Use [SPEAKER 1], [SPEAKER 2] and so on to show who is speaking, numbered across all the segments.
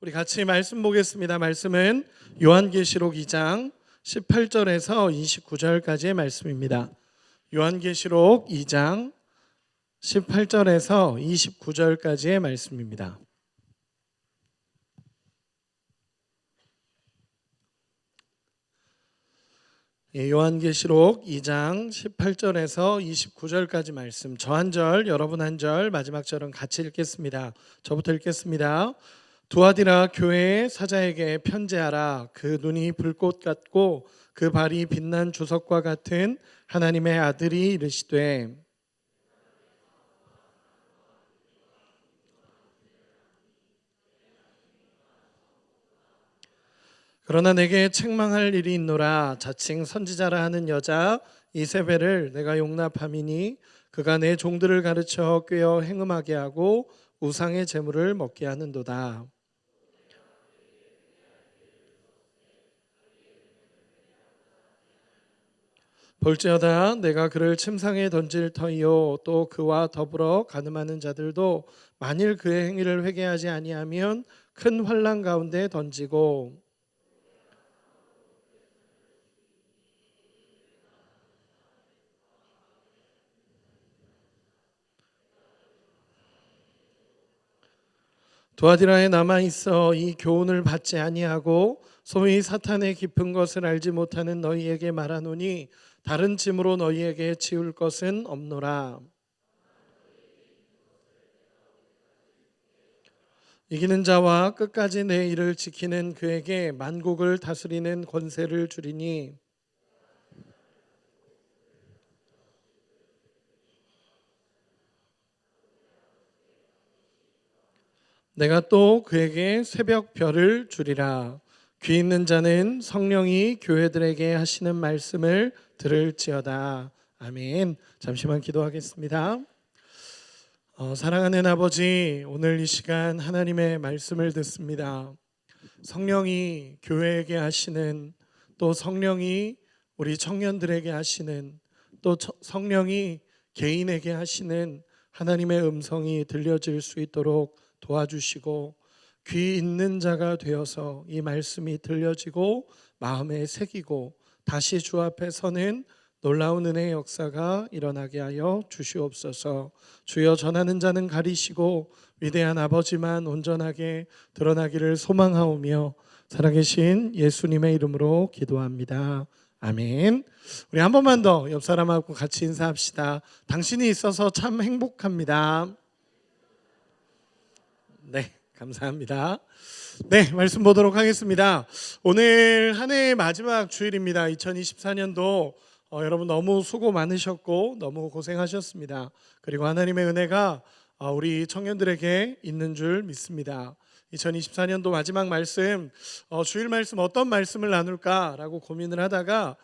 [SPEAKER 1] 우리 같이 말씀 보겠습니다. 말씀은 요한계시록 2장 18절에서 29절까지의 말씀입니다. 요한계시록 2장 18절에서 29절까지의 말씀입니다. 요한계시록 2장 18절에서 29절까지 말씀, 저 한 절, 여러분 한 절, 마지막 절은 같이 읽겠습니다. 저부터 읽겠습니다. 두아디라 교회의 사자에게 편지하라. 그 눈이 불꽃 같고 그 발이 빛난 주석과 같은 하나님의 아들이 이르시되, 그러나 내게 책망할 일이 있노라. 자칭 선지자라 하는 여자 이세벨을 내가 용납함이니 그가 내 종들을 가르쳐 꾀어 행음하게 하고 우상의 제물을 먹게 하는도다. 볼지어다 내가 그를 침상에 던질 터이요 또 그와 더불어 간음하는 자들도 만일 그의 행위를 회개하지 아니하면 큰 환난 가운데 던지고, 두아디라에 남아 있어 이 교훈을 받지 아니하고 소위 사탄의 깊은 것을 알지 못하는 너희에게 말하노니 다른 짐으로 너희에게 지울 것은 없노라. 이기는 자와 끝까지 내 일을 지키는 그에게 만국을 다스리는 권세를 주리니 내가 또 그에게 새벽 별을 주리라. 귀 있는 자는 성령이 교회들에게 하시는 말씀을 들을지어다. 아멘. 잠시만 기도하겠습니다. 사랑하는 아버지, 오늘 이 시간 하나님의 말씀을 듣습니다. 성령이 교회에게 하시는, 또 성령이 우리 청년들에게 하시는, 또 성령이 개인에게 하시는 하나님의 음성이 들려질 수 있도록 도와주시고 귀 있는 자가 되어서 이 말씀이 들려지고 마음에 새기고 다시 주 앞에 서는 놀라운 은혜의 역사가 일어나게 하여 주시옵소서. 주여, 전하는 자는 가리시고 위대한 아버지만 온전하게 드러나기를 소망하오며 살아계신 예수님의 이름으로 기도합니다. 아멘. 우리 한 번만 더 옆 사람하고 같이 인사합시다. 당신이 있어서 참 행복합니다. 네, 감사합니다. 네, 말씀 보도록 하겠습니다. 오늘 한 해의 마지막 주일입니다. 2024년도 여러분 너무 수고 많으셨고 너무 고생하셨습니다. 그리고 하나님의 은혜가 우리 청년들에게 있는 줄 믿습니다. 2024년도 마지막 말씀, 주일 말씀 어떤 말씀을 나눌까라고 고민을 하다가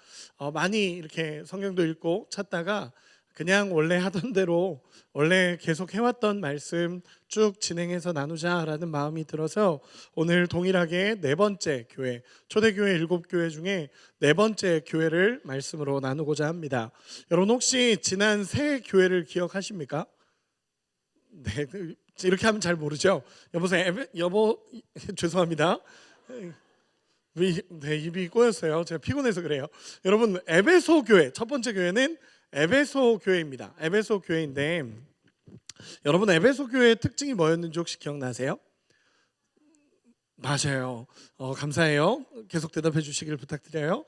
[SPEAKER 1] 많이 이렇게 성경도 읽고 찾다가 그냥 원래 하던 대로 원래 계속 해왔던 말씀 쭉 진행해서 나누자라는 마음이 들어서 오늘 동일하게 네 번째 교회, 초대교회 7교회 중에 네 번째 교회를 말씀으로 나누고자 합니다. 여러분 혹시 지난 새 교회를 기억하십니까? 네, 이렇게 하면 잘 모르죠. 여보세요, 여보 죄송합니다. 네, 입이 꼬였어요. 제가 피곤해서 그래요. 여러분, 에베소 교회 첫 번째 교회는 에베소 교회입니다. 에베소 교회인데 여러분, 에베소 교회의 특징이 뭐였는지 혹시 기억나세요? 맞아요. 감사해요. 계속 대답해 주시길 부탁드려요.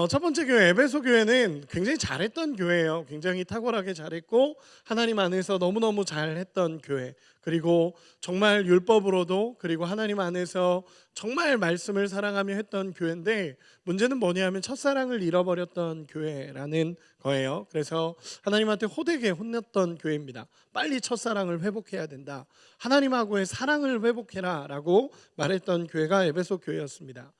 [SPEAKER 1] 첫 번째 교회 에베소 교회는 굉장히 잘했던 교회예요. 굉장히 탁월하게 잘했고 하나님 안에서 너무너무 잘했던 교회, 그리고 정말 율법으로도, 그리고 하나님 안에서 정말 말씀을 사랑하며 했던 교회인데 문제는 뭐냐면 첫사랑을 잃어버렸던 교회라는 거예요. 그래서 하나님한테 호되게 혼냈던 교회입니다. 빨리 첫사랑을 회복해야 된다, 하나님하고의 사랑을 회복해라 라고 말했던 교회가 에베소 교회였습니다.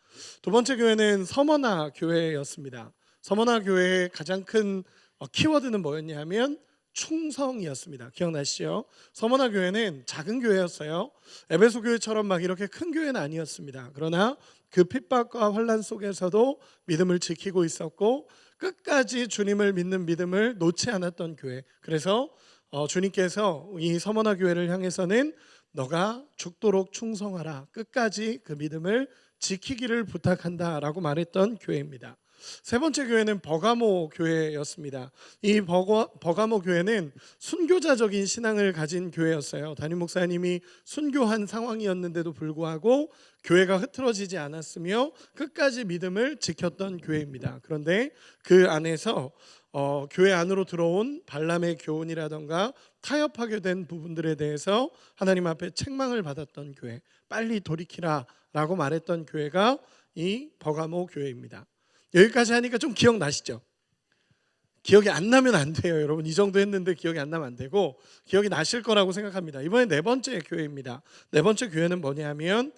[SPEAKER 1] 두 번째 교회는 서머나 교회였습니다. 서머나 교회의 가장 큰 키워드는 뭐였냐면 충성이었습니다. 기억나시죠? 서머나 교회는 작은 교회였어요. 에베소 교회처럼 막 이렇게 큰 교회는 아니었습니다. 그러나 그 핍박과 환난 속에서도 믿음을 지키고 있었고 끝까지 주님을 믿는 믿음을 놓지 않았던 교회. 그래서 주님께서 이 서머나 교회를 향해서는 너가 죽도록 충성하라. 끝까지 그 믿음을 지키기를 부탁한다라고 말했던 교회입니다. 세 번째 교회는 버가모 교회였습니다. 이 버가모 교회는 순교자적인 신앙을 가진 교회였어요. 담임 목사님이 순교한 상황이었는데도 불구하고 교회가 흐트러지지 않았으며 끝까지 믿음을 지켰던 교회입니다. 그런데 그 안에서 교회 안으로 들어온 발람의 교훈이라던가 타협하게 된 부분들에 대해서 하나님 앞에 책망을 받았던 교회, 빨리 돌이키라 라고 말했던 교회가 이 버가모 교회입니다. 여기까지 하니까 좀 기억나시죠? 기억이 안 나면 안 돼요, 여러분. 이 정도 했는데 기억이 안 나면 안 되고 기억이 나실 거라고 생각합니다. 이번에 네 번째 교회입니다. 네 번째 교회는 뭐냐면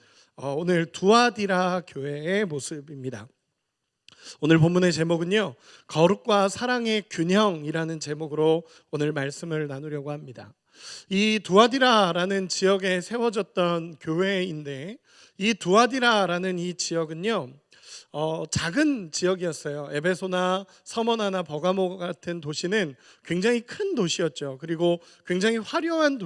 [SPEAKER 1] 오늘 두아디라 교회의 모습입니다. 오늘 본문의 제목은요, 거룩과 사랑의 균형이라는 제목으로 오늘 말씀을 나누려고 합니다. 이 두아디라라는 지역에 세워졌던 교회인데, 이 두아디라라는 이 지역은요, 작은 지역이었어요. 에베소나 서머나나 버가모 같은 도시는 굉장히 큰 도시였죠. 그리고 굉장히 화려한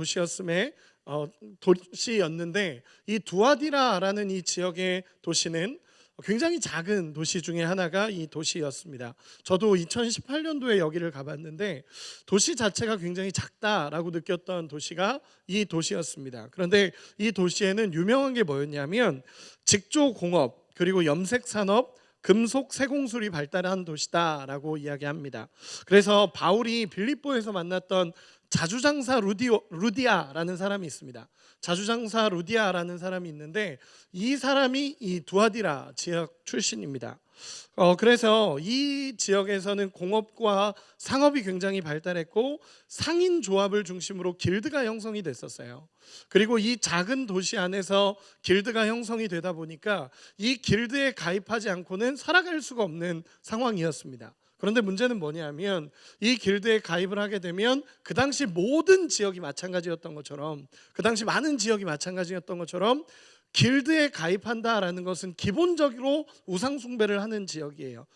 [SPEAKER 1] 도시였는데, 이 두아디라라는 이 지역의 도시는 굉장히 작은 도시 중에 하나가 이 도시였습니다. 저도 2018년도에 여기를 가봤는데 도시 자체가 굉장히 작다라고 느꼈던 도시가 이 도시였습니다. 그런데 이 도시에는 유명한 게 뭐였냐면 직조공업, 그리고 염색산업, 금속 세공술이 발달한 도시다라고 이야기합니다. 그래서 바울이 빌립보에서 만났던 자주장사 루디아라는 사람이 있습니다. 자주장사 루디아라는 사람이 있는데 이 사람이 이 두아디라 지역 출신입니다. 그래서 이 지역에서는 공업과 상업이 굉장히 발달했고 상인 조합을 중심으로 길드가 형성이 됐었어요. 그리고 이 작은 도시 안에서 길드가 형성이 되다 보니까 이 길드에 가입하지 않고는 살아갈 수가 없는 상황이었습니다. 그런데 문제는 뭐냐면 이 길드에 가입을 하게 되면 그 당시 모든 지역이 마찬가지였던 것처럼, 그 당시 많은 지역이 마찬가지였던 것처럼 길드에 가입한다라는 것은 기본적으로 우상숭배를 하는 지역이에요.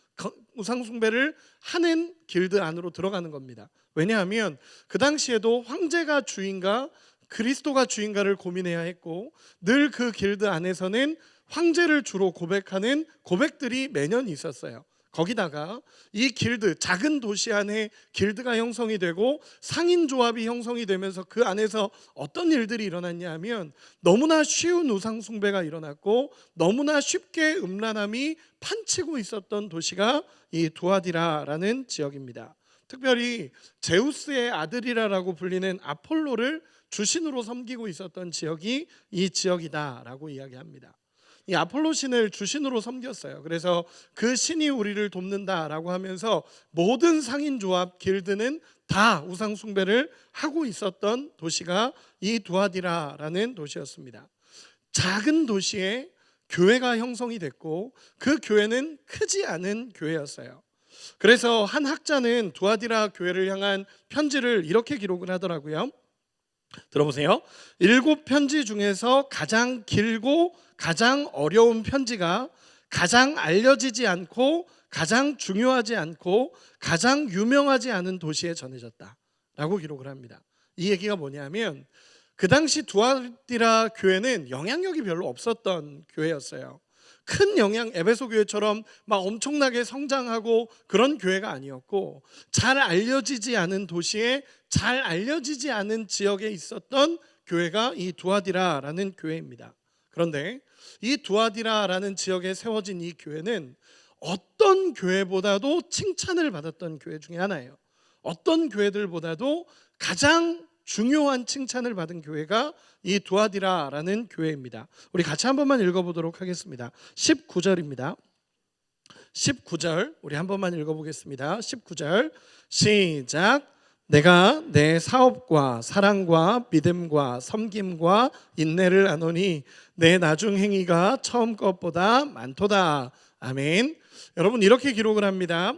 [SPEAKER 1] 우상숭배를 하는 길드 안으로 들어가는 겁니다. 왜냐하면 그 당시에도 황제가 주인가 그리스도가 주인가를 고민해야 했고, 늘 그 길드 안에서는 황제를 주로 고백하는 고백들이 매년 있었어요. 거기다가 이 길드, 작은 도시 안에 길드가 형성이 되고 상인조합이 형성이 되면서 그 안에서 어떤 일들이 일어났냐 하면 너무나 쉬운 우상숭배가 일어났고 너무나 쉽게 음란함이 판치고 있었던 도시가 이 두아디라라는 지역입니다. 특별히 제우스의 아들이라고 불리는 아폴로를 주신으로 섬기고 있었던 지역이 이 지역이다라고 이야기합니다. 이 아폴로 신을 주신으로 섬겼어요. 그래서 그 신이 우리를 돕는다라고 하면서 모든 상인조합 길드는 다 우상숭배를 하고 있었던 도시가 이 두아디라라는 도시였습니다. 작은 도시에 교회가 형성이 됐고 그 교회는 크지 않은 교회였어요. 그래서 한 학자는 두아디라 교회를 향한 편지를 이렇게 기록을 하더라고요. 들어보세요. 7편지 중에서 가장 길고 가장 어려운 편지가 가장 알려지지 않고 가장 중요하지 않고 가장 유명하지 않은 도시에 전해졌다라고 기록을 합니다. 이 얘기가 뭐냐면 그 당시 두아디라 교회는 영향력이 별로 없었던 교회였어요. 큰 영향, 에베소 교회처럼 막 엄청나게 성장하고 그런 교회가 아니었고, 잘 알려지지 않은 도시에 잘 알려지지 않은 지역에 있었던 교회가 이 두아디라라는 교회입니다. 그런데 이 두아디라라는 지역에 세워진 이 교회는 어떤 교회보다도 칭찬을 받았던 교회 중에 하나예요. 어떤 교회들보다도 가장 중요한 칭찬을 받은 교회가 이 두아디라라는 교회입니다. 우리 같이 한 번만 읽어보도록 하겠습니다. 19절입니다. 19절 우리 한 번만 읽어보겠습니다. 19절 시작. 내가 내 사업과 사랑과 믿음과 섬김과 인내를 아노니 내 나중 행위가 처음 것보다 많도다. 아멘. 여러분 이렇게 기록을 합니다.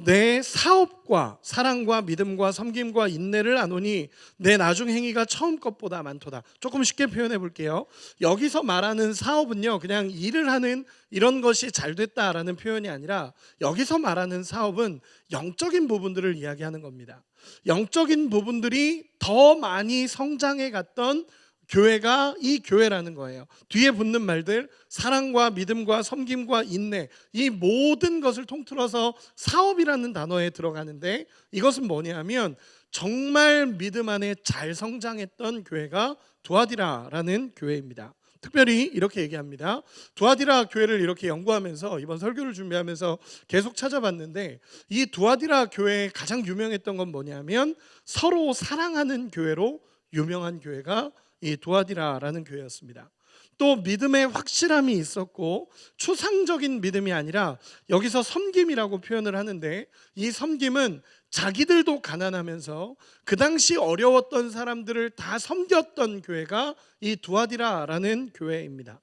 [SPEAKER 1] 내 사업과 사랑과 믿음과 섬김과 인내를 아노니 내 나중 행위가 처음 것보다 많도다. 조금 쉽게 표현해 볼게요. 여기서 말하는 사업은요, 그냥 일을 하는 이런 것이 잘 됐다라는 표현이 아니라 여기서 말하는 사업은 영적인 부분들을 이야기하는 겁니다. 영적인 부분들이 더 많이 성장해 갔던 교회가 이 교회라는 거예요. 뒤에 붙는 말들, 사랑과 믿음과 섬김과 인내, 이 모든 것을 통틀어서 사업이라는 단어에 들어가는데, 이것은 뭐냐면 정말 믿음 안에 잘 성장했던 교회가 두아디라라는 교회입니다. 특별히 이렇게 얘기합니다. 두아디라 교회를 이렇게 연구하면서 이번 설교를 준비하면서 계속 찾아봤는데, 이 두아디라 교회에 가장 유명했던 건 뭐냐면 서로 사랑하는 교회로 유명한 교회가 이 두아디라라는 교회였습니다. 또 믿음에 확실함이 있었고, 추상적인 믿음이 아니라 여기서 섬김이라고 표현을 하는데, 이 섬김은 자기들도 가난하면서 그 당시 어려웠던 사람들을 다 섬겼던 교회가 이 두아디라라는 교회입니다.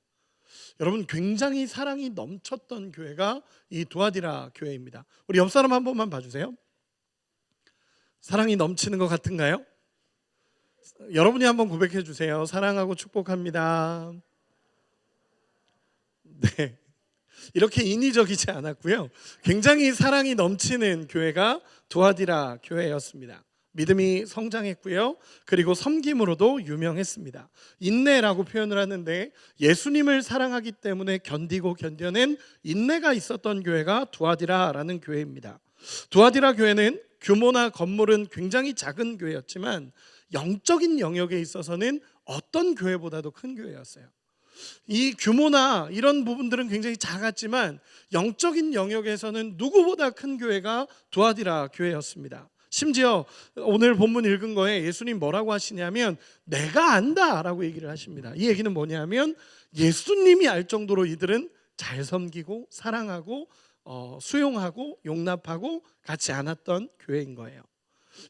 [SPEAKER 1] 여러분, 굉장히 사랑이 넘쳤던 교회가 이 두아디라 교회입니다. 우리 옆 사람 한 번만 봐주세요. 사랑이 넘치는 것 같은가요? 여러분이 한번 고백해 주세요. 사랑하고 축복합니다. 네, 이렇게 인위적이지 않았고요. 굉장히 사랑이 넘치는 교회가 두아디라 교회였습니다. 믿음이 성장했고요. 그리고 섬김으로도 유명했습니다. 인내라고 표현을 하는데, 예수님을 사랑하기 때문에 견디고 견뎌낸 인내가 있었던 교회가 두아디라라는 교회입니다. 두아디라 교회는 규모나 건물은 굉장히 작은 교회였지만 영적인 영역에 있어서는 어떤 교회보다도 큰 교회였어요. 이 규모나 이런 부분들은 굉장히 작았지만 영적인 영역에서는 누구보다 큰 교회가 두아디라 교회였습니다. 심지어 오늘 본문 읽은 거에 예수님 뭐라고 하시냐면 내가 안다 라고 얘기를 하십니다. 이 얘기는 뭐냐면 예수님이 알 정도로 이들은 잘 섬기고 사랑하고 수용하고 용납하고 같이 안았던 교회인 거예요.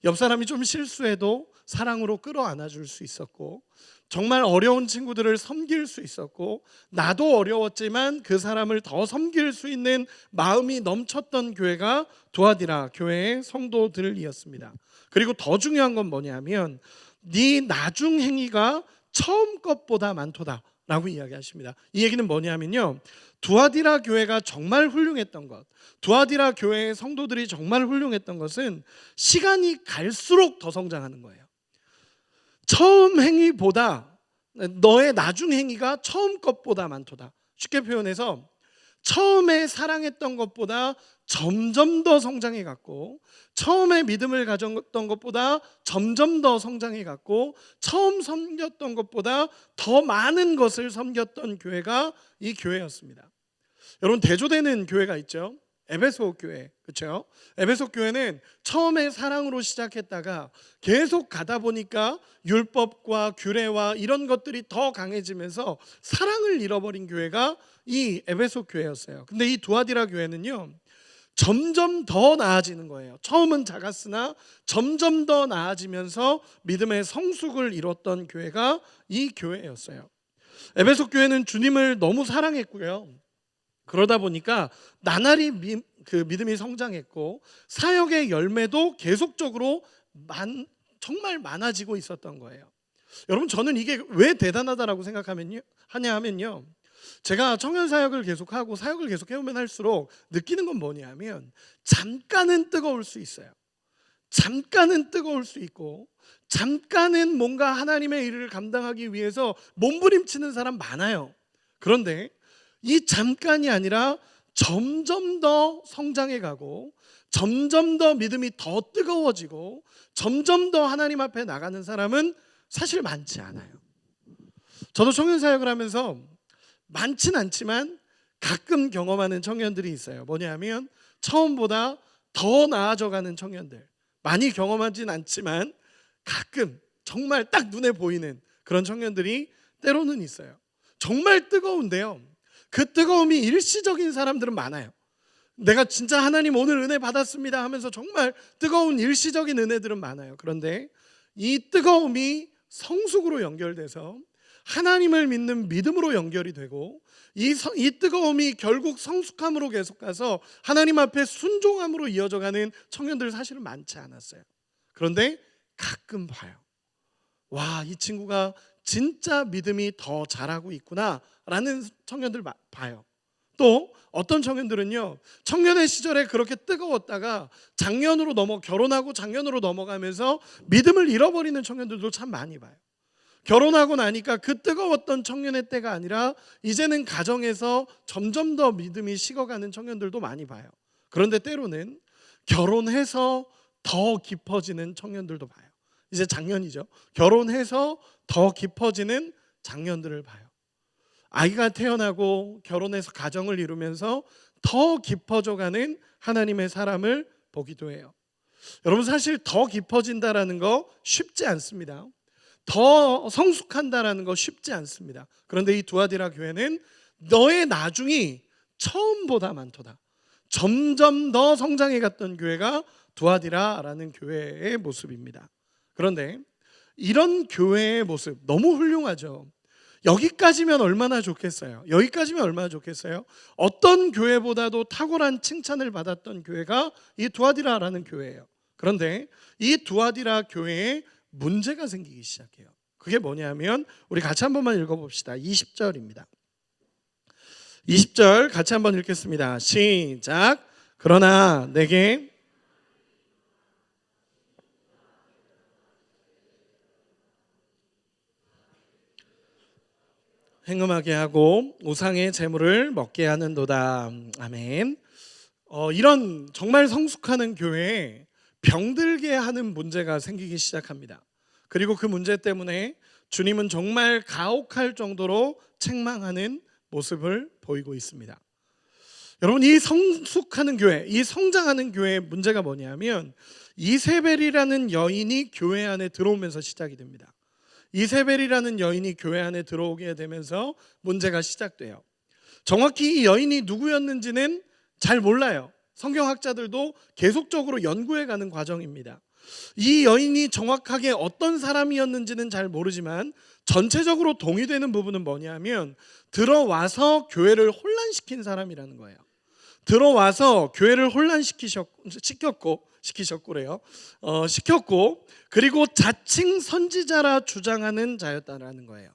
[SPEAKER 1] 옆 사람이 좀 실수해도 사랑으로 끌어안아 줄 수 있었고, 정말 어려운 친구들을 섬길 수 있었고, 나도 어려웠지만 그 사람을 더 섬길 수 있는 마음이 넘쳤던 교회가 두아디라 교회의 성도들이었습니다. 그리고 더 중요한 건 뭐냐면 네 나중 행위가 처음 것보다 많도다 라고 이야기하십니다. 이 얘기는 뭐냐면요, 두아디라 교회가 정말 훌륭했던 것, 두아디라 교회의 성도들이 정말 훌륭했던 것은 시간이 갈수록 더 성장하는 거예요. 처음 행위보다 너의 나중 행위가 처음 것보다 많도다. 쉽게 표현해서 처음에 사랑했던 것보다 점점 더 성장해 갔고, 처음에 믿음을 가졌던 것보다 점점 더 성장해 갔고, 처음 섬겼던 것보다 더 많은 것을 섬겼던 교회가 이 교회였습니다. 여러분, 대조되는 교회가 있죠. 에베소 교회, 그렇죠? 에베소 교회는 처음에 사랑으로 시작했다가 계속 가다 보니까 율법과 규례와 이런 것들이 더 강해지면서 사랑을 잃어버린 교회가 이 에베소 교회였어요. 근데 이 두아디라 교회는요, 점점 더 나아지는 거예요. 처음은 작았으나 점점 더 나아지면서 믿음의 성숙을 이뤘던 교회가 이 교회였어요. 에베소 교회는 주님을 너무 사랑했고요. 그러다 보니까 나날이 믿음이 성장했고 사역의 열매도 계속적으로 정말 많아지고 있었던 거예요. 여러분, 저는 이게 왜 대단하다라고 하냐면요, 제가 청년 사역을 계속하고 사역을 계속 해오면 할수록 느끼는 건 뭐냐면 잠깐은 뜨거울 수 있어요. 잠깐은 뜨거울 수 있고 잠깐은 뭔가 하나님의 일을 감당하기 위해서 몸부림치는 사람 많아요. 그런데 이 잠깐이 아니라 점점 더 성장해 가고 점점 더 믿음이 더 뜨거워지고 점점 더 하나님 앞에 나가는 사람은 사실 많지 않아요. 저도 청년 사역을 하면서 많진 않지만 가끔 경험하는 청년들이 있어요. 뭐냐면 처음보다 더 나아져가는 청년들, 많이 경험하진 않지만 가끔 정말 딱 눈에 보이는 그런 청년들이 때로는 있어요. 정말 뜨거운데요, 그 뜨거움이 일시적인 사람들은 많아요. 내가 진짜 하나님 오늘 은혜 받았습니다 하면서 정말 뜨거운 일시적인 은혜들은 많아요. 그런데 이 뜨거움이 성숙으로 연결돼서 하나님을 믿는 믿음으로 연결이 되고 이 뜨거움이 결국 성숙함으로 계속 가서 하나님 앞에 순종함으로 이어져가는 청년들 사실은 많지 않았어요. 그런데 가끔 봐요. 와, 이 친구가 진짜 믿음이 더 잘하고 있구나 라는 청년들 봐요. 또 어떤 청년들은요, 청년의 시절에 그렇게 뜨거웠다가 결혼하고 장년으로 넘어가면서 믿음을 잃어버리는 청년들도 참 많이 봐요. 결혼하고 나니까 그 뜨거웠던 청년의 때가 아니라 이제는 가정에서 점점 더 믿음이 식어가는 청년들도 많이 봐요. 그런데 때로는 결혼해서 더 깊어지는 청년들도 봐요. 이제 작년이죠. 결혼해서 더 깊어지는 장년들을 봐요. 아이가 태어나고 결혼해서 가정을 이루면서 더 깊어져가는 하나님의 사람을 보기도 해요. 여러분, 사실 더 깊어진다라는 거 쉽지 않습니다. 더 성숙한다라는 거 쉽지 않습니다. 그런데 이 두아디라 교회는 너의 나중이 처음보다 많도다. 점점 더 성장해 갔던 교회가 두아디라라는 교회의 모습입니다. 그런데 이런 교회의 모습 너무 훌륭하죠. 여기까지면 얼마나 좋겠어요. 여기까지면 얼마나 좋겠어요. 어떤 교회보다도 탁월한 칭찬을 받았던 교회가 이 두아디라라는 교회예요. 그런데 이 두아디라 교회에 문제가 생기기 시작해요. 그게 뭐냐면 우리 같이 한 번만 읽어봅시다. 20절입니다. 20절 같이 한번 읽겠습니다. 시작. 그러나 내게 행음하게 하고 우상의 재물을 먹게 하는도다. 아멘. 이런 정말 성숙하는 교회에 병들게 하는 문제가 생기기 시작합니다. 그리고 그 문제 때문에 주님은 정말 가혹할 정도로 책망하는 모습을 보이고 있습니다. 여러분, 이 성숙하는 교회, 이 성장하는 교회의 문제가 뭐냐면 이세벨이라는 여인이 교회 안에 들어오면서 시작이 됩니다. 이세벨이라는 여인이 교회 안에 들어오게 되면서 문제가 시작돼요. 정확히 이 여인이 누구였는지는 잘 몰라요. 성경학자들도 계속적으로 연구해가는 과정입니다. 이 여인이 정확하게 어떤 사람이었는지는 잘 모르지만 전체적으로 동의되는 부분은 뭐냐면 들어와서 교회를 혼란시킨 사람이라는 거예요. 들어와서 교회를 시켰고 그리고 자칭 선지자라 주장하는 자였다라는 거예요.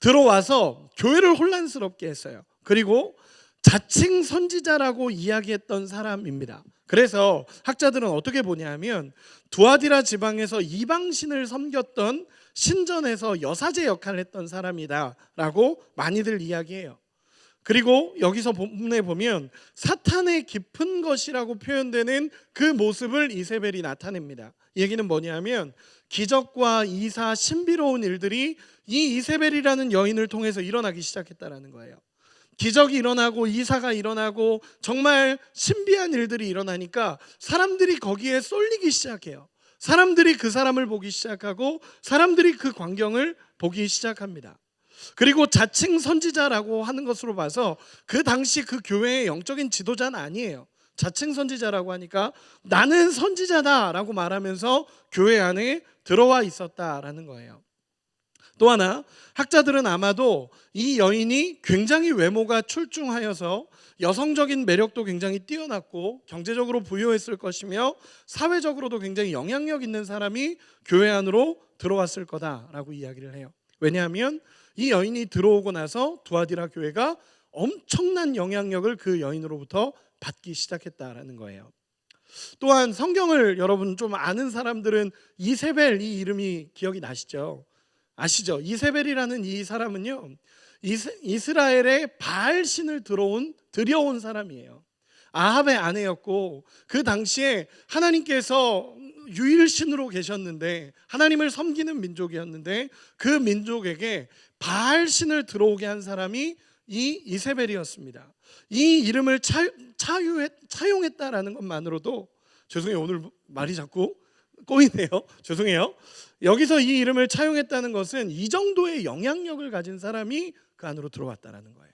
[SPEAKER 1] 들어와서 교회를 혼란스럽게 했어요. 그리고 자칭 선지자라고 이야기했던 사람입니다. 그래서 학자들은 어떻게 보냐면 두아디라 지방에서 이방신을 섬겼던 신전에서 여사제 역할을 했던 사람이다라고 많이들 이야기해요. 그리고 여기서 본문에 보면 사탄의 깊은 것이라고 표현되는 그 모습을 이세벨이 나타냅니다. 이 얘기는 뭐냐면 기적과 이사, 신비로운 일들이 이 이세벨이라는 여인을 통해서 일어나기 시작했다라는 거예요. 기적이 일어나고 이사가 일어나고 정말 신비한 일들이 일어나니까 사람들이 거기에 쏠리기 시작해요. 사람들이 그 사람을 보기 시작하고 사람들이 그 광경을 보기 시작합니다. 그리고 자칭 선지자라고 하는 것으로 봐서 그 당시 그 교회의 영적인 지도자는 아니에요. 자칭 선지자라고 하니까 나는 선지자다라고 말하면서 교회 안에 들어와 있었다라는 거예요. 또 하나, 학자들은 아마도 이 여인이 굉장히 외모가 출중하여서 여성적인 매력도 굉장히 뛰어났고 경제적으로 부유했을 것이며 사회적으로도 굉장히 영향력 있는 사람이 교회 안으로 들어왔을 거다라고 이야기를 해요. 왜냐하면 이 여인이 들어오고 나서 두아디라 교회가 엄청난 영향력을 그 여인으로부터 받기 시작했다라는 거예요. 또한 성경을 여러분 좀 아는 사람들은 이세벨, 이 이름이 기억이 나시죠? 아시죠? 이세벨이라는 이 사람은요, 이스라엘의 바알 신을 들여온 사람이에요. 아합의 아내였고 그 당시에 하나님께서 유일신으로 계셨는데 하나님을 섬기는 민족이었는데 그 민족에게 바알 신을 들어오게 한 사람이 이 이세벨이었습니다. 이 이름을 차용했다라는 것만으로도, 죄송해요, 오늘 말이 자꾸 꼬이네요. 죄송해요. 여기서 이 이름을 차용했다는 것은 이 정도의 영향력을 가진 사람이 그 안으로 들어왔다라는 거예요.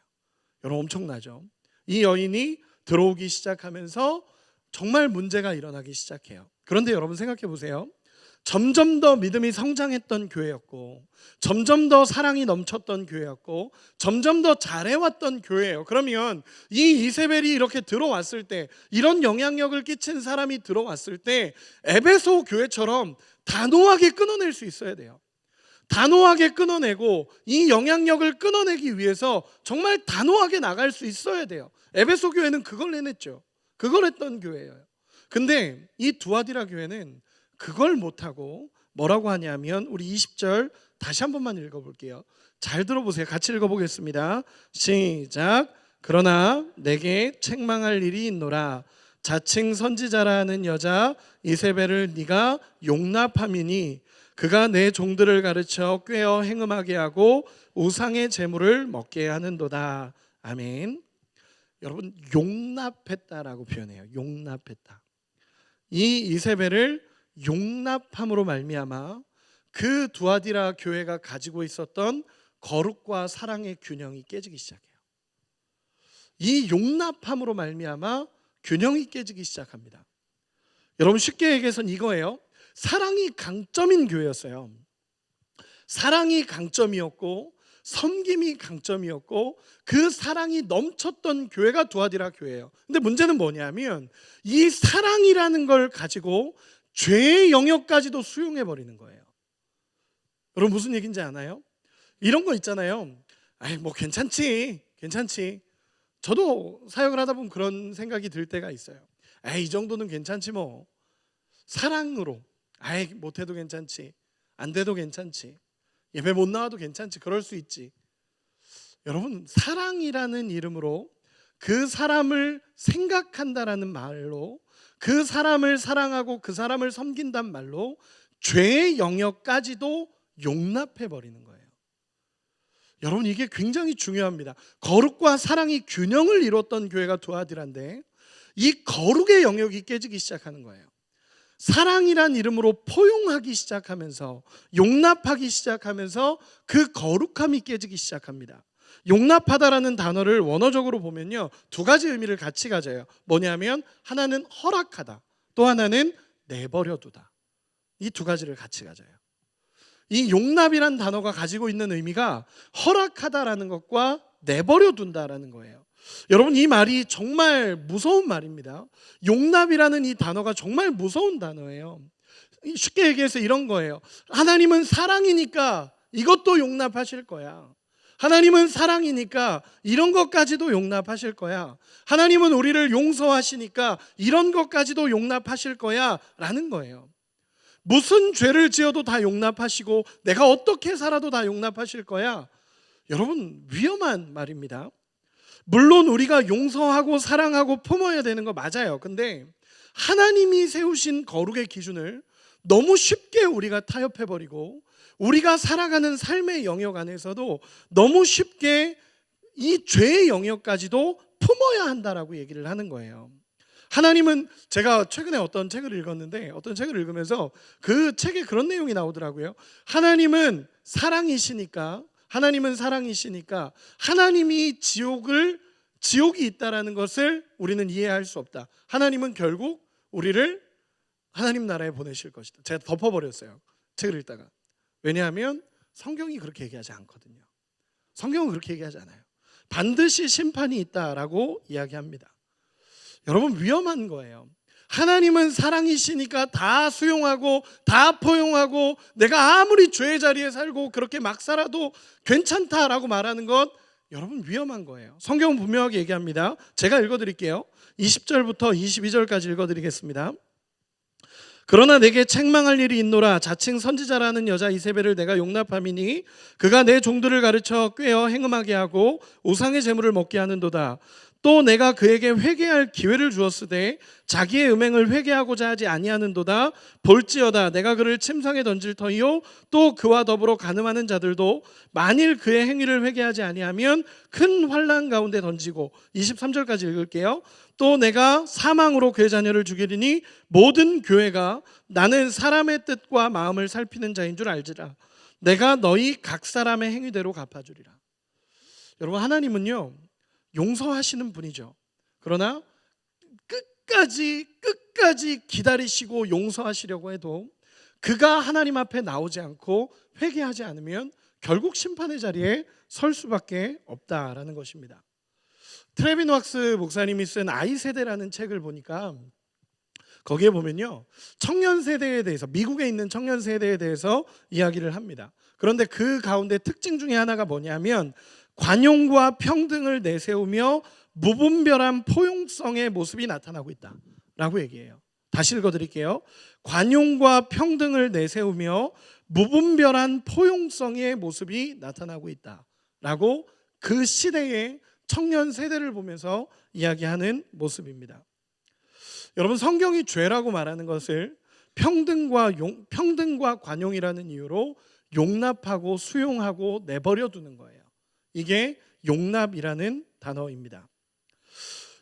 [SPEAKER 1] 여러분, 엄청나죠? 이 여인이 들어오기 시작하면서 정말 문제가 일어나기 시작해요. 그런데 여러분 생각해 보세요. 점점 더 믿음이 성장했던 교회였고 점점 더 사랑이 넘쳤던 교회였고 점점 더 잘해왔던 교회예요. 그러면 이 이세벨이 이렇게 들어왔을 때, 이런 영향력을 끼친 사람이 들어왔을 때 에베소 교회처럼 단호하게 끊어낼 수 있어야 돼요. 단호하게 끊어내고 이 영향력을 끊어내기 위해서 정말 단호하게 나갈 수 있어야 돼요. 에베소 교회는 그걸 해냈죠. 그걸 했던 교회예요. 근데 이 두아디라 교회는 그걸 못하고 뭐라고 하냐면 우리 20절 다시 한 번만 읽어볼게요. 잘 들어보세요. 같이 읽어보겠습니다. 시작. 그러나 내게 책망할 일이 있노라. 자칭 선지자라는 여자 이세벨을 네가 용납함이니 그가 내 종들을 가르쳐 꾀어 행음하게 하고 우상의 제물을 먹게 하는도다. 아멘. 여러분, 용납했다라고 표현해요. 용납했다. 이 이세벨을 용납함으로 말미암아 그 두아디라 교회가 가지고 있었던 거룩과 사랑의 균형이 깨지기 시작해요. 이 용납함으로 말미암아 균형이 깨지기 시작합니다. 여러분, 쉽게 얘기해서는 이거예요. 사랑이 강점인 교회였어요. 사랑이 강점이었고 섬김이 강점이었고 그 사랑이 넘쳤던 교회가 두아디라 교회예요. 근데 문제는 뭐냐면 이 사랑이라는 걸 가지고 죄의 영역까지도 수용해 버리는 거예요. 여러분, 무슨 얘기인지 아나요? 이런 거 있잖아요. 아이, 뭐 괜찮지. 저도 사역을 하다 보면 그런 생각이 들 때가 있어요. 에이, 이 정도는 괜찮지 뭐. 사랑으로 아이, 못해도 괜찮지, 안 돼도 괜찮지, 예배 못 나와도 괜찮지, 그럴 수 있지. 여러분, 사랑이라는 이름으로 그 사람을 생각한다라는 말로 그 사람을 사랑하고 그 사람을 섬긴단 말로 죄의 영역까지도 용납해 버리는 거예요. 여러분, 이게 굉장히 중요합니다. 거룩과 사랑이 균형을 이뤘던 교회가 두아디라인데 이 거룩의 영역이 깨지기 시작하는 거예요. 사랑이란 이름으로 포용하기 시작하면서 용납하기 시작하면서 그 거룩함이 깨지기 시작합니다. 용납하다라는 단어를 원어적으로 보면요, 두 가지 의미를 같이 가져요. 뭐냐면 하나는 허락하다, 또 하나는 내버려두다. 이 두 가지를 같이 가져요. 이 용납이란 단어가 가지고 있는 의미가 허락하다라는 것과 내버려둔다라는 거예요. 여러분, 이 말이 정말 무서운 말입니다. 용납이라는 이 단어가 정말 무서운 단어예요. 쉽게 얘기해서 이런 거예요. 하나님은 사랑이니까 이것도 용납하실 거야. 하나님은 사랑이니까 이런 것까지도 용납하실 거야. 하나님은 우리를 용서하시니까 이런 것까지도 용납하실 거야 라는 거예요. 무슨 죄를 지어도 다 용납하시고 내가 어떻게 살아도 다 용납하실 거야. 여러분, 위험한 말입니다. 물론 우리가 용서하고 사랑하고 품어야 되는 거 맞아요. 근데 하나님이 세우신 거룩의 기준을 너무 쉽게 우리가 타협해버리고 우리가 살아가는 삶의 영역 안에서도 너무 쉽게 이 죄의 영역까지도 품어야 한다라고 얘기를 하는 거예요. 하나님은, 제가 최근에 어떤 책을 읽었는데 어떤 책을 읽으면서 그 책에 그런 내용이 나오더라고요. 하나님이 사랑이시니까 하나님이 지옥이 있다라는 것을 우리는 이해할 수 없다. 하나님은 결국 우리를 하나님 나라에 보내실 것이다. 제가 덮어버렸어요, 책을 읽다가. 왜냐하면 성경이 그렇게 얘기하지 않거든요. 성경은 그렇게 얘기하지 않아요. 반드시 심판이 있다라고 이야기합니다. 여러분, 위험한 거예요. 하나님은 사랑이시니까 다 수용하고 다 포용하고 내가 아무리 죄의 자리에 살고 그렇게 막 살아도 괜찮다라고 말하는 것, 여러분, 위험한 거예요. 성경은 분명하게 얘기합니다. 제가 읽어드릴게요. 20절부터 22절까지 읽어드리겠습니다. 그러나 내게 책망할 일이 있노라. 자칭 선지자라는 여자 이세벨을 내가 용납함이니 그가 내 종들을 가르쳐 꾀어 행음하게 하고 우상의 제물을 먹게 하는도다. 또 내가 그에게 회개할 기회를 주었으되 자기의 음행을 회개하고자 하지 아니하는도다. 볼지어다 내가 그를 침상에 던질 터이요 또 그와 더불어 간음하는 자들도 만일 그의 행위를 회개하지 아니하면 큰 환난 가운데 던지고. 23절까지 읽을게요. 또 내가 사망으로 그의 자녀를 죽이리니 모든 교회가 나는 사람의 뜻과 마음을 살피는 자인 줄 알지라. 내가 너희 각 사람의 행위대로 갚아주리라. 여러분, 하나님은요, 용서하시는 분이죠. 그러나 끝까지 기다리시고 용서하시려고 해도 그가 하나님 앞에 나오지 않고 회개하지 않으면 결국 심판의 자리에 설 수밖에 없다라는 것입니다. 트레빈 왁스 목사님이 쓴 아이 세대라는 책을 보니까 거기에 보면요, 청년 세대에 대해서, 미국에 있는 청년 세대에 대해서 이야기를 합니다. 그런데 그 가운데 특징 중에 하나가 뭐냐면 관용과 평등을 내세우며 무분별한 포용성의 모습이 나타나고 있다라고 얘기해요. 다시 읽어드릴게요. 관용과 평등을 내세우며 무분별한 포용성의 모습이 나타나고 있다라고 그 시대의 청년 세대를 보면서 이야기하는 모습입니다. 여러분, 성경이 죄라고 말하는 것을 평등과 관용이라는 이유로 용납하고 수용하고 내버려 두는 거예요. 이게 용납이라는 단어입니다.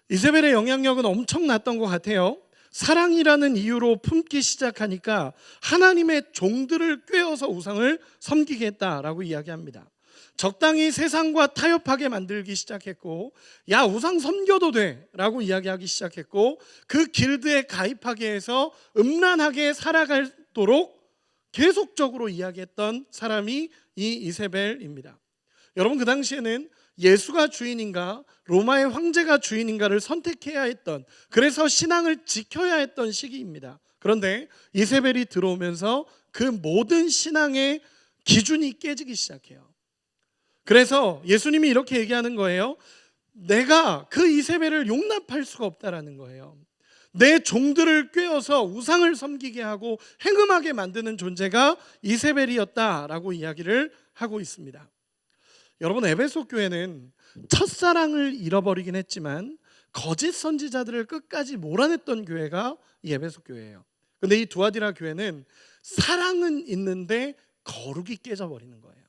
[SPEAKER 1] 이세벨의 영향력은 엄청났던 것 같아요. 사랑이라는 이유로 품기 시작하니까 하나님의 종들을 꿰어서 우상을 섬기겠다라고 이야기합니다. 적당히 세상과 타협하게 만들기 시작했고, 야, 우상 섬겨도 돼 라고 이야기하기 시작했고, 그 길드에 가입하게 해서 음란하게 살아가도록 계속적으로 이야기했던 사람이 이 이세벨입니다. 여러분, 그 당시에는 예수가 주인인가 로마의 황제가 주인인가를 선택해야 했던, 그래서 신앙을 지켜야 했던 시기입니다. 그런데 이세벨이 들어오면서 그 모든 신앙의 기준이 깨지기 시작해요. 그래서 예수님이 이렇게 얘기하는 거예요. 내가 그 이세벨을 용납할 수가 없다라는 거예요. 내 종들을 꿰어서 우상을 섬기게 하고 행음하게 만드는 존재가 이세벨이었다라고 이야기를 하고 있습니다. 여러분, 에베소 교회는 첫사랑을 잃어버리긴 했지만 거짓 선지자들을 끝까지 몰아냈던 교회가 이 에베소 교회예요. 근데 이 두아디라 교회는 사랑은 있는데 거룩이 깨져버리는 거예요.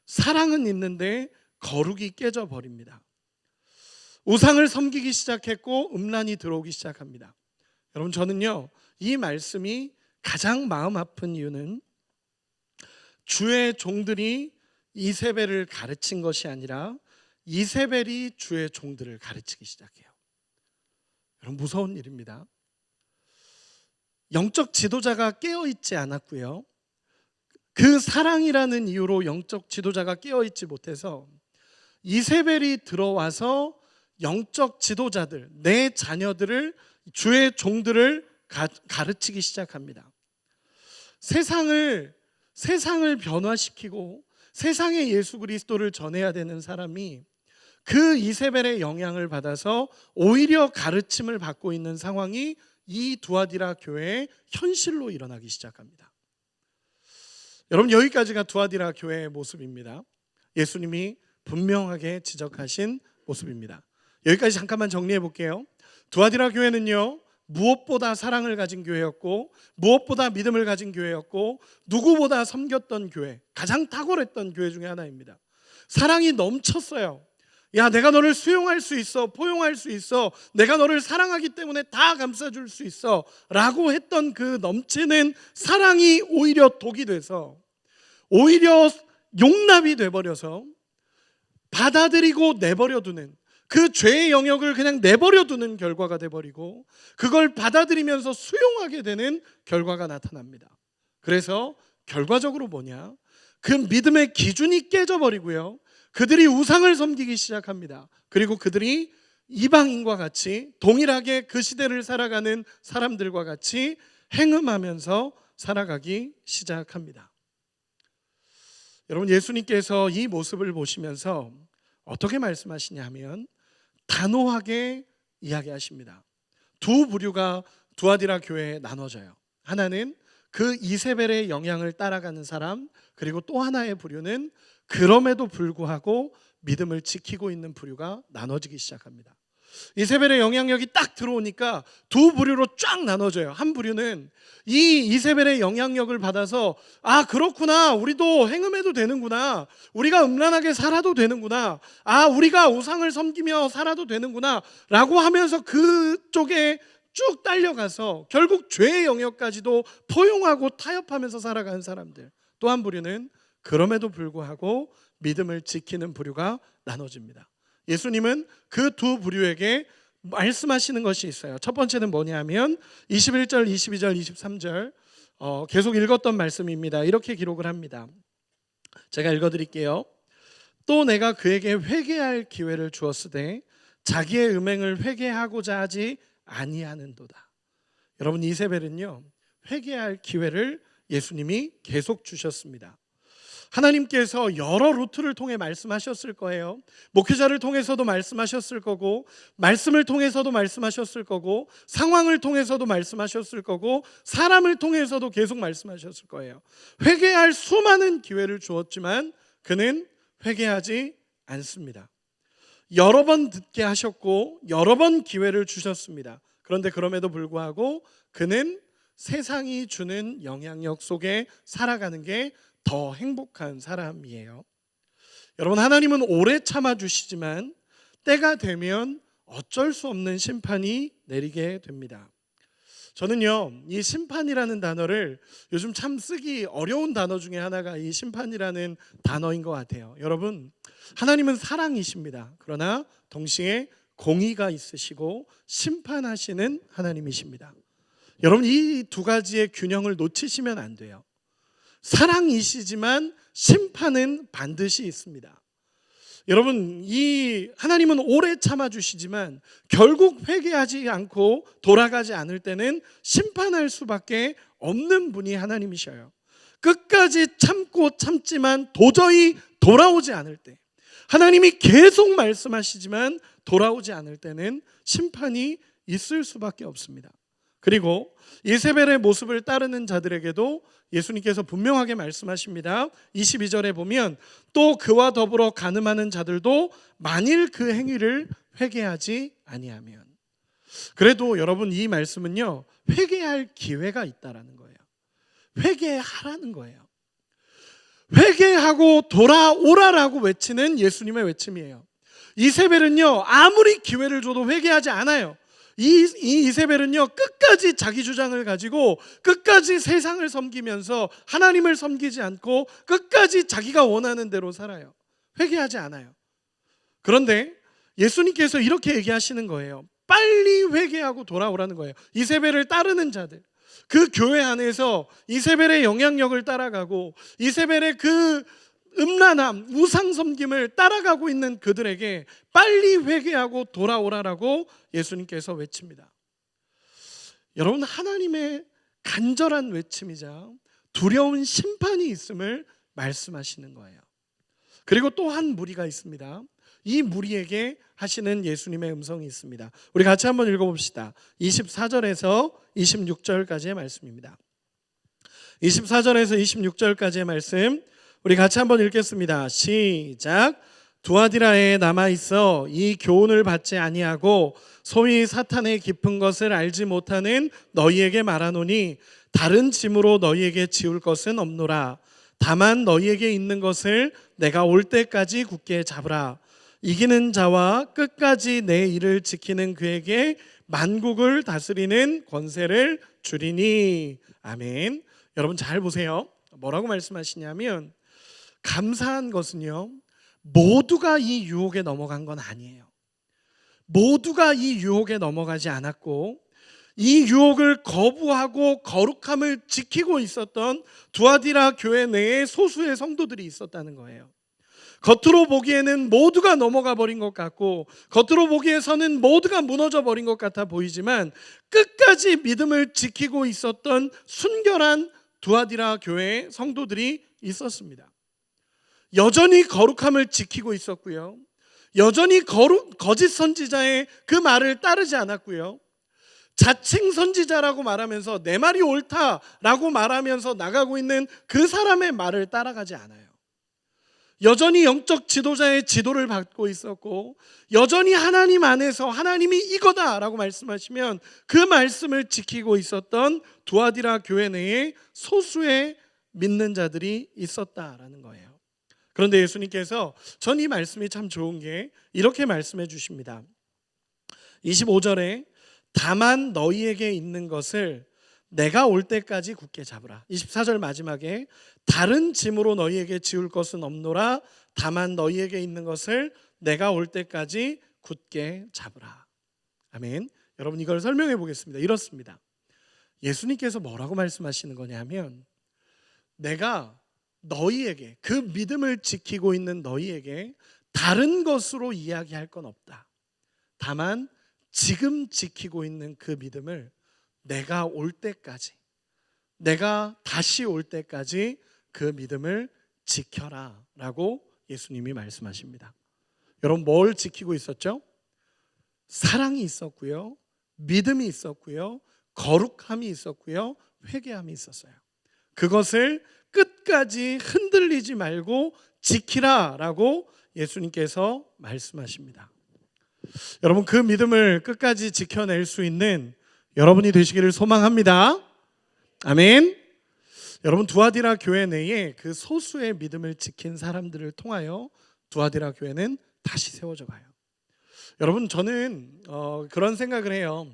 [SPEAKER 1] 사랑은 있는데 거룩이 깨져버립니다. 우상을 섬기기 시작했고 음란이 들어오기 시작합니다. 여러분, 저는요, 이 말씀이 가장 마음 아픈 이유는 주의 종들이 이세벨을 가르친 것이 아니라 이세벨이 주의 종들을 가르치기 시작해요. 여러분, 무서운 일입니다. 영적 지도자가 깨어있지 않았고요, 그 사랑이라는 이유로 영적 지도자가 깨어있지 못해서 이세벨이 들어와서 영적 지도자들, 내 자녀들을, 주의 종들을 가르치기 시작합니다. 세상을 변화시키고 세상에 예수 그리스도를 전해야 되는 사람이 그 이세벨의 영향을 받아서 오히려 가르침을 받고 있는 상황이 이 두아디라 교회의 현실로 일어나기 시작합니다. 여러분, 여기까지가 두아디라 교회의 모습입니다. 예수님이 분명하게 지적하신 모습입니다. 여기까지 잠깐만 정리해 볼게요. 두아디라 교회는요, 무엇보다 사랑을 가진 교회였고, 무엇보다 믿음을 가진 교회였고, 누구보다 섬겼던 교회, 가장 탁월했던 교회 중에 하나입니다. 사랑이 넘쳤어요. 야, 내가 너를 수용할 수 있어, 포용할 수 있어, 내가 너를 사랑하기 때문에 다 감싸줄 수 있어 라고 했던 그 넘치는 사랑이 오히려 독이 돼서, 오히려 용납이 돼버려서 받아들이고 내버려두는, 그 죄의 영역을 그냥 내버려두는 결과가 돼버리고, 그걸 받아들이면서 수용하게 되는 결과가 나타납니다. 그래서 결과적으로 뭐냐? 그 믿음의 기준이 깨져버리고요, 그들이 우상을 섬기기 시작합니다. 그리고 그들이 이방인과 같이 동일하게 그 시대를 살아가는 사람들과 같이 행음하면서 살아가기 시작합니다. 여러분, 예수님께서 이 모습을 보시면서 어떻게 말씀하시냐 하면 단호하게 이야기하십니다. 두 부류가 두아디라 교회에 나눠져요. 하나는 그 이세벨의 영향을 따라가는 사람, 그리고 또 하나의 부류는 그럼에도 불구하고 믿음을 지키고 있는 부류가 나눠지기 시작합니다. 이세벨의 영향력이 딱 들어오니까 두 부류로 쫙 나눠져요. 한 부류는 이 이세벨의 영향력을 받아서, 아, 그렇구나, 우리도 행음해도 되는구나, 우리가 음란하게 살아도 되는구나, 아, 우리가 우상을 섬기며 살아도 되는구나 라고 하면서 그쪽에 쭉 딸려가서 결국 죄의 영역까지도 포용하고 타협하면서 살아가는 사람들. 또 한 부류는 그럼에도 불구하고 믿음을 지키는 부류가 나눠집니다. 예수님은 그 두 부류에게 말씀하시는 것이 있어요. 첫 번째는 뭐냐면 21절, 22절, 23절 계속 읽었던 말씀입니다. 이렇게 기록을 합니다. 제가 읽어드릴게요. 또 내가 그에게 회개할 기회를 주었으되 자기의 음행을 회개하고자 하지 아니하는도다. 여러분, 이세벨은요, 회개할 기회를 예수님이 계속 주셨습니다. 하나님께서 여러 루트를 통해 말씀하셨을 거예요. 목회자를 통해서도 말씀하셨을 거고, 말씀을 통해서도 말씀하셨을 거고, 상황을 통해서도 말씀하셨을 거고, 사람을 통해서도 계속 말씀하셨을 거예요. 회개할 수많은 기회를 주었지만 그는 회개하지 않습니다. 여러 번 듣게 하셨고 여러 번 기회를 주셨습니다. 그런데 그럼에도 불구하고 그는 세상이 주는 영향력 속에 살아가는 게 더 행복한 사람이에요. 여러분, 하나님은 오래 참아주시지만 때가 되면 어쩔 수 없는 심판이 내리게 됩니다. 저는요, 이 심판이라는 단어를 요즘 참 쓰기 어려운 단어 중에 하나가 이 심판이라는 단어인 것 같아요. 여러분, 하나님은 사랑이십니다. 그러나 동시에 공의가 있으시고 심판하시는 하나님이십니다. 여러분, 이 두 가지의 균형을 놓치시면 안 돼요. 사랑이시지만 심판은 반드시 있습니다. 여러분, 이 하나님은 오래 참아주시지만 결국 회개하지 않고 돌아가지 않을 때는 심판할 수밖에 없는 분이 하나님이셔요. 끝까지 참고 참지만 도저히 돌아오지 않을 때, 하나님이 계속 말씀하시지만 돌아오지 않을 때는 심판이 있을 수밖에 없습니다. 그리고 이세벨의 모습을 따르는 자들에게도 예수님께서 분명하게 말씀하십니다. 22절에 보면 또 그와 더불어 간음하는 자들도 만일 그 행위를 회개하지 아니하면. 그래도 여러분, 이 말씀은요, 회개할 기회가 있다라는 거예요. 회개하라는 거예요. 회개하고 돌아오라라고 외치는 예수님의 외침이에요. 이세벨은요, 아무리 기회를 줘도 회개하지 않아요. 이 이세벨은요, 끝까지 자기 주장을 가지고 끝까지 세상을 섬기면서 하나님을 섬기지 않고 끝까지 자기가 원하는 대로 살아요. 회개하지 않아요. 그런데 예수님께서 이렇게 얘기하시는 거예요. 빨리 회개하고 돌아오라는 거예요. 이세벨을 따르는 자들, 그 교회 안에서 이세벨의 영향력을 따라가고 이세벨의 그 음란함, 우상 섬김을 따라가고 있는 그들에게 빨리 회개하고 돌아오라라고 예수님께서 외칩니다. 여러분, 하나님의 간절한 외침이자 두려운 심판이 있음을 말씀하시는 거예요. 그리고 또 한 무리가 있습니다. 이 무리에게 하시는 예수님의 음성이 있습니다. 우리 같이 한번 읽어봅시다. 24절에서 26절까지의 말씀입니다. 24절에서 26절까지의 말씀 우리 같이 한번 읽겠습니다. 시작. 두아디라에 남아있어 이 교훈을 받지 아니하고 소위 사탄의 깊은 것을 알지 못하는 너희에게 말하노니 다른 짐으로 너희에게 지울 것은 없노라. 다만 너희에게 있는 것을 내가 올 때까지 굳게 잡으라. 이기는 자와 끝까지 내 일을 지키는 그에게 만국을 다스리는 권세를 주리니. 아멘. 여러분, 잘 보세요. 뭐라고 말씀하시냐면, 감사한 것은요, 모두가 이 유혹에 넘어간 건 아니에요. 모두가 이 유혹에 넘어가지 않았고 이 유혹을 거부하고 거룩함을 지키고 있었던 두아디라 교회 내에 소수의 성도들이 있었다는 거예요. 겉으로 보기에는 모두가 넘어가 버린 것 같고 겉으로 보기에서는 모두가 무너져 버린 것 같아 보이지만 끝까지 믿음을 지키고 있었던 순결한 두아디라 교회의 성도들이 있었습니다. 여전히 거룩함을 지키고 있었고요, 여전히 거짓 선지자의 그 말을 따르지 않았고요, 자칭 선지자라고 말하면서 내 말이 옳다라고 말하면서 나가고 있는 그 사람의 말을 따라가지 않아요. 여전히 영적 지도자의 지도를 받고 있었고 여전히 하나님 안에서 하나님이 이거다라고 말씀하시면 그 말씀을 지키고 있었던 두아디라 교회 내에 소수의 믿는 자들이 있었다라는 거예요. 그런데 예수님께서 전 이 말씀이 참 좋은 게 이렇게 말씀해 주십니다. 25절에 다만 너희에게 있는 것을 내가 올 때까지 굳게 잡으라. 24절 마지막에 다른 짐으로 너희에게 지울 것은 없노라. 다만 너희에게 있는 것을 내가 올 때까지 굳게 잡으라. 아멘. 여러분, 이걸 설명해 보겠습니다. 이렇습니다. 예수님께서 뭐라고 말씀하시는 거냐면, 내가 너희에게, 그 믿음을 지키고 있는 너희에게 다른 것으로 이야기할 건 없다. 다만 지금 지키고 있는 그 믿음을 내가 올 때까지, 내가 다시 올 때까지 그 믿음을 지켜라 라고 예수님이 말씀하십니다. 여러분, 뭘 지키고 있었죠? 사랑이 있었고요, 믿음이 있었고요, 거룩함이 있었고요, 회개함이 있었어요. 그것을 끝까지 흔들리지 말고 지키라 라고 예수님께서 말씀하십니다. 여러분, 그 믿음을 끝까지 지켜낼 수 있는 여러분이 되시기를 소망합니다. 아멘. 여러분, 두아디라 교회 내에 그 소수의 믿음을 지킨 사람들을 통하여 두아디라 교회는 다시 세워져 가요. 여러분, 저는 그런 생각을 해요.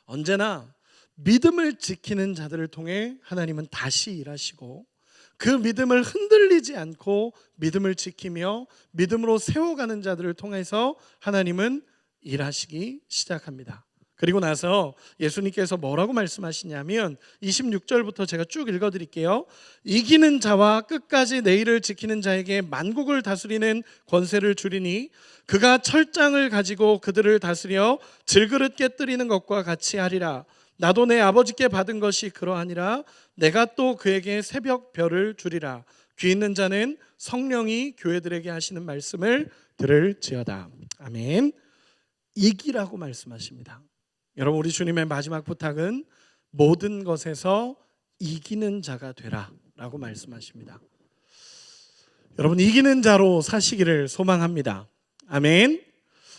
[SPEAKER 1] 언제나 믿음을 지키는 자들을 통해 하나님은 다시 일하시고, 그 믿음을 흔들리지 않고 믿음을 지키며 믿음으로 세워가는 자들을 통해서 하나님은 일하시기 시작합니다. 그리고 나서 예수님께서 뭐라고 말씀하시냐면 26절부터 제가 쭉 읽어드릴게요. 이기는 자와 끝까지 내 일을 지키는 자에게 만국을 다스리는 권세를 주리니 그가 철장을 가지고 그들을 다스려 질그릇 깨뜨리는 것과 같이 하리라. 나도 내 아버지께 받은 것이 그러하니라. 내가 또 그에게 새벽 별을 주리라. 귀 있는 자는 성령이 교회들에게 하시는 말씀을 들을지어다. 아멘. 이기라고 말씀하십니다. 여러분, 우리 주님의 마지막 부탁은 모든 것에서 이기는 자가 되라 라고 말씀하십니다. 여러분, 이기는 자로 사시기를 소망합니다. 아멘.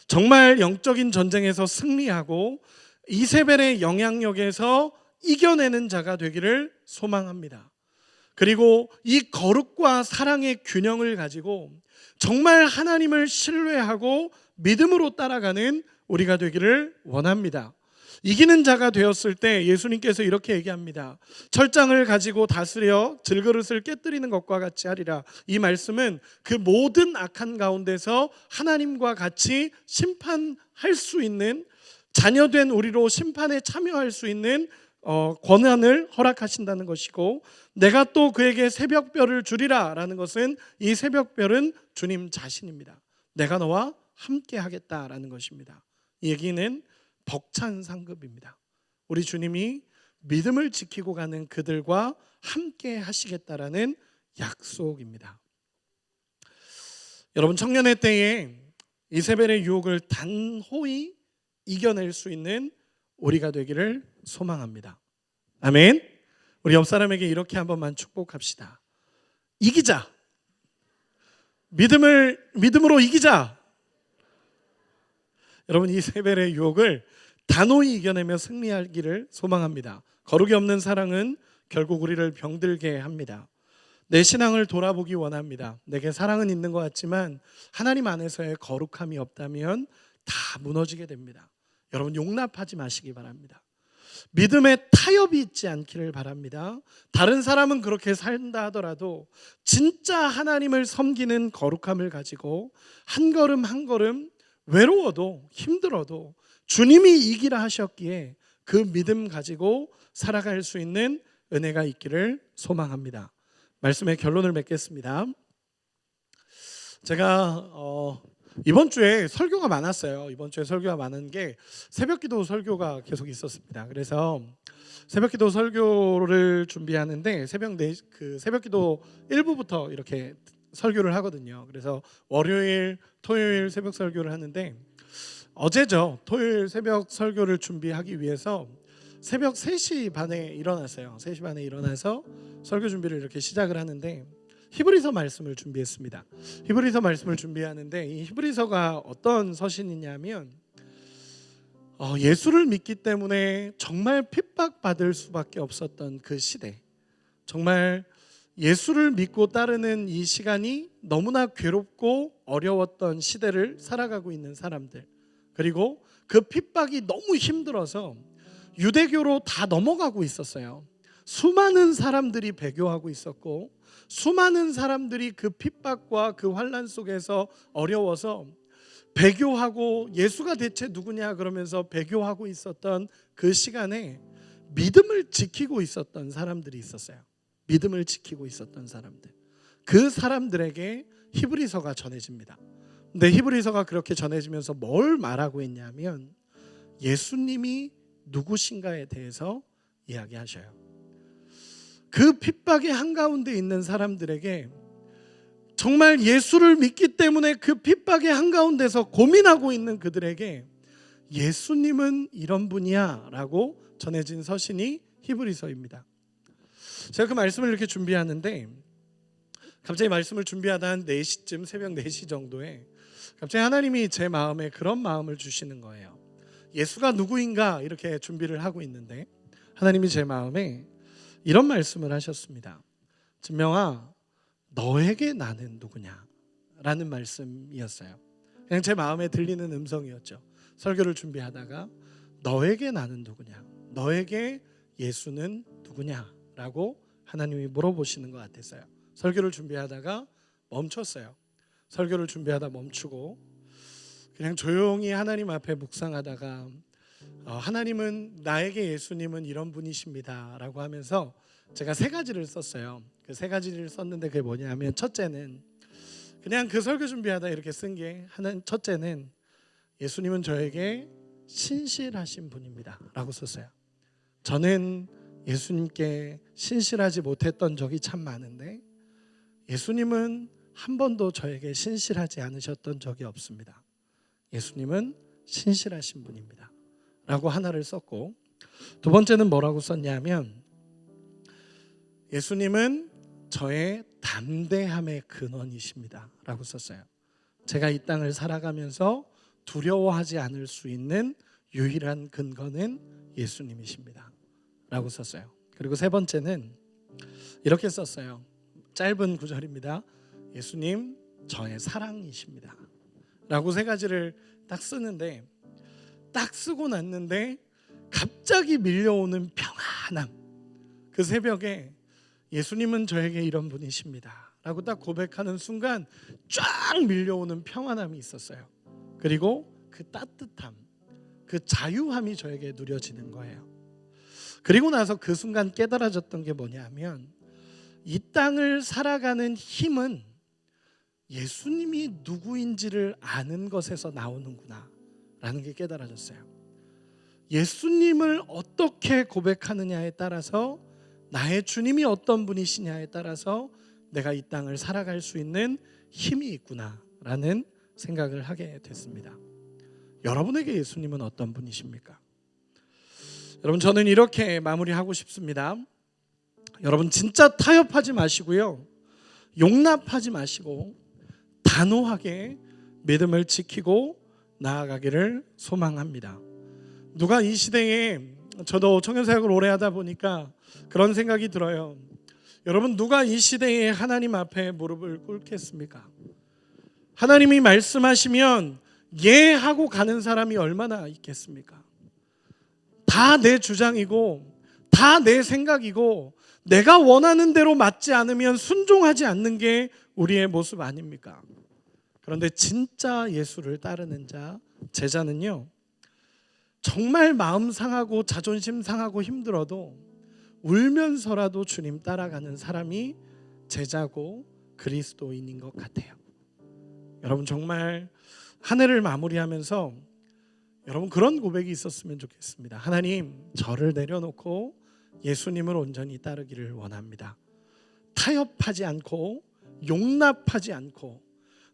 [SPEAKER 1] 정말 영적인 전쟁에서 승리하고 이세벨의 영향력에서 이겨내는 자가 되기를 소망합니다. 그리고 이 거룩과 사랑의 균형을 가지고 정말 하나님을 신뢰하고 믿음으로 따라가는 우리가 되기를 원합니다. 이기는 자가 되었을 때 예수님께서 이렇게 얘기합니다. 철장을 가지고 다스려 질그릇을 깨뜨리는 것과 같이 하리라. 이 말씀은 그 모든 악한 가운데서 하나님과 같이 심판할 수 있는, 자녀된 우리로 심판에 참여할 수 있는 권한을 허락하신다는 것이고, 내가 또 그에게 새벽별을 주리라 라는 것은 이 새벽별은 주님 자신입니다. 내가 너와 함께 하겠다라는 것입니다. 이 얘기는 벅찬 상급입니다. 우리 주님이 믿음을 지키고 가는 그들과 함께 하시겠다라는 약속입니다. 여러분, 청년의 때에 이세벨의 유혹을 단호히 이겨낼 수 있는 우리가 되기를 소망합니다. 아멘. 우리 옆 사람에게 이렇게 한 번만 축복합시다. 이기자. 믿음으로 이기자. 여러분, 이세벨의 유혹을 단호히 이겨내며 승리하기를 소망합니다. 거룩이 없는 사랑은 결국 우리를 병들게 합니다. 내 신앙을 돌아보기 원합니다. 내게 사랑은 있는 것 같지만 하나님 안에서의 거룩함이 없다면 다 무너지게 됩니다. 여러분, 용납하지 마시기 바랍니다. 믿음에 타협이 있지 않기를 바랍니다. 다른 사람은 그렇게 산다 하더라도 진짜 하나님을 섬기는 거룩함을 가지고 한 걸음 한 걸음 외로워도 힘들어도 주님이 이기라 하셨기에 그 믿음 가지고 살아갈 수 있는 은혜가 있기를 소망합니다. 말씀의 결론을 맺겠습니다. 제가 이번 주에 설교가 많았어요. 이번 주에 설교가 많은 게 새벽기도 설교가 계속 있었습니다. 그래서 새벽기도 설교를 준비하는데 새벽기도 1부부터 이렇게 설교를 하거든요. 그래서 월요일, 토요일 새벽 설교를 하는데 어제죠. 토요일 새벽 설교를 준비하기 위해서 새벽 3시 반에 일어났어요. 3시 반에 일어나서 설교 준비를 이렇게 시작을 하는데 히브리서 말씀을 준비했습니다. 히브리서 말씀을 준비하는데 이 히브리서가 어떤 서신이냐면 예수를 믿기 때문에 정말 핍박받을 수밖에 없었던 그 시대, 정말 예수를 믿고 따르는 이 시간이 너무나 괴롭고 어려웠던 시대를 살아가고 있는 사람들, 그리고 그 핍박이 너무 힘들어서 유대교로 다 넘어가고 있었어요. 수많은 사람들이 배교하고 있었고 수많은 사람들이 그 핍박과 그 환난 속에서 어려워서 배교하고 예수가 대체 누구냐 그러면서 배교하고 있었던 그 시간에 믿음을 지키고 있었던 사람들이 있었어요. 믿음을 지키고 있었던 사람들, 그 사람들에게 히브리서가 전해집니다. 근데 히브리서가 그렇게 전해지면서 뭘 말하고 있냐면 예수님이 누구신가에 대해서 이야기하셔요. 그 핍박의 한가운데 있는 사람들에게 정말 예수를 믿기 때문에 그 핍박의 한가운데서 고민하고 있는 그들에게 예수님은 이런 분이야 라고 전해진 서신이 히브리서입니다. 제가 그 말씀을 이렇게 준비하는데 갑자기 말씀을 준비하다 한 4시쯤, 새벽 4시 정도에 갑자기 하나님이 제 마음에 그런 마음을 주시는 거예요. 예수가 누구인가 이렇게 준비를 하고 있는데 하나님이 제 마음에 이런 말씀을 하셨습니다. 진명아, 너에게 나는 누구냐? 라는 말씀이었어요. 그냥 제 마음에 들리는 음성이었죠. 설교를 준비하다가 너에게 나는 누구냐? 너에게 예수는 누구냐? 라고 하나님이 물어보시는 것 같았어요. 설교를 준비하다가 멈췄어요. 설교를 준비하다 멈추고 그냥 조용히 하나님 앞에 묵상하다가 하나님은 나에게 예수님은 이런 분이십니다 라고 하면서 제가 3가지를 썼어요. 그 3가지를 썼는데 그게 뭐냐면 첫째는 그냥 그 설교 준비하다 이렇게 쓴 게 첫째는 예수님은 저에게 신실하신 분입니다 라고 썼어요. 저는 예수님께 신실하지 못했던 적이 참 많은데 예수님은 한 번도 저에게 신실하지 않으셨던 적이 없습니다. 예수님은 신실하신 분입니다 라고 하나를 썼고, 두 번째는 뭐라고 썼냐면 예수님은 저의 담대함의 근원이십니다 라고 썼어요. 제가 이 땅을 살아가면서 두려워하지 않을 수 있는 유일한 근거는 예수님이십니다 라고 썼어요. 그리고 세 번째는 이렇게 썼어요. 짧은 구절입니다. 예수님 저의 사랑이십니다 라고 3가지를 딱 쓰는데, 딱 쓰고 났는데 갑자기 밀려오는 평안함, 그 새벽에 예수님은 저에게 이런 분이십니다 라고 딱 고백하는 순간 쫙 밀려오는 평안함이 있었어요. 그리고 그 따뜻함, 그 자유함이 저에게 누려지는 거예요. 그리고 나서 그 순간 깨달아졌던 게 뭐냐면 이 땅을 살아가는 힘은 예수님이 누구인지를 아는 것에서 나오는구나 라는 게 깨달아졌어요. 예수님을 어떻게 고백하느냐에 따라서, 나의 주님이 어떤 분이시냐에 따라서 내가 이 땅을 살아갈 수 있는 힘이 있구나 라는 생각을 하게 됐습니다. 여러분에게 예수님은 어떤 분이십니까? 여러분, 저는 이렇게 마무리하고 싶습니다. 여러분 진짜 타협하지 마시고요, 용납하지 마시고 단호하게 믿음을 지키고 나아가기를 소망합니다. 누가 이 시대에, 저도 청년사역을 오래 하다 보니까 그런 생각이 들어요. 여러분, 누가 이 시대에 하나님 앞에 무릎을 꿇겠습니까? 하나님이 말씀하시면 예 하고 가는 사람이 얼마나 있겠습니까? 다 내 주장이고 다 내 생각이고 내가 원하는 대로 맞지 않으면 순종하지 않는 게 우리의 모습 아닙니까? 그런데 진짜 예수를 따르는 자, 제자는요, 정말 마음 상하고 자존심 상하고 힘들어도 울면서라도 주님 따라가는 사람이 제자고 그리스도인인 것 같아요. 여러분, 정말 한 해를 마무리하면서 여러분 그런 고백이 있었으면 좋겠습니다. 하나님, 저를 내려놓고 예수님을 온전히 따르기를 원합니다. 타협하지 않고 용납하지 않고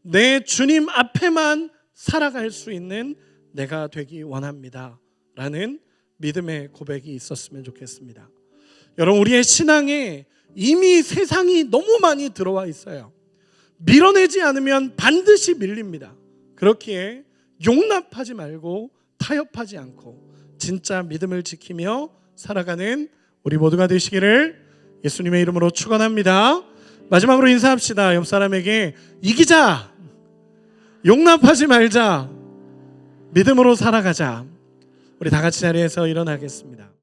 [SPEAKER 1] 내 주님 앞에만 살아갈 수 있는 내가 되기 원합니다 라는 믿음의 고백이 있었으면 좋겠습니다. 여러분, 우리의 신앙에 이미 세상이 너무 많이 들어와 있어요. 밀어내지 않으면 반드시 밀립니다. 그렇기에 용납하지 말고 타협하지 않고 진짜 믿음을 지키며 살아가는 우리 모두가 되시기를 예수님의 이름으로 축원합니다. 마지막으로 인사합시다. 옆 사람에게 이기자, 용납하지 말자, 믿음으로 살아가자. 우리 다 같이 자리에서 일어나겠습니다.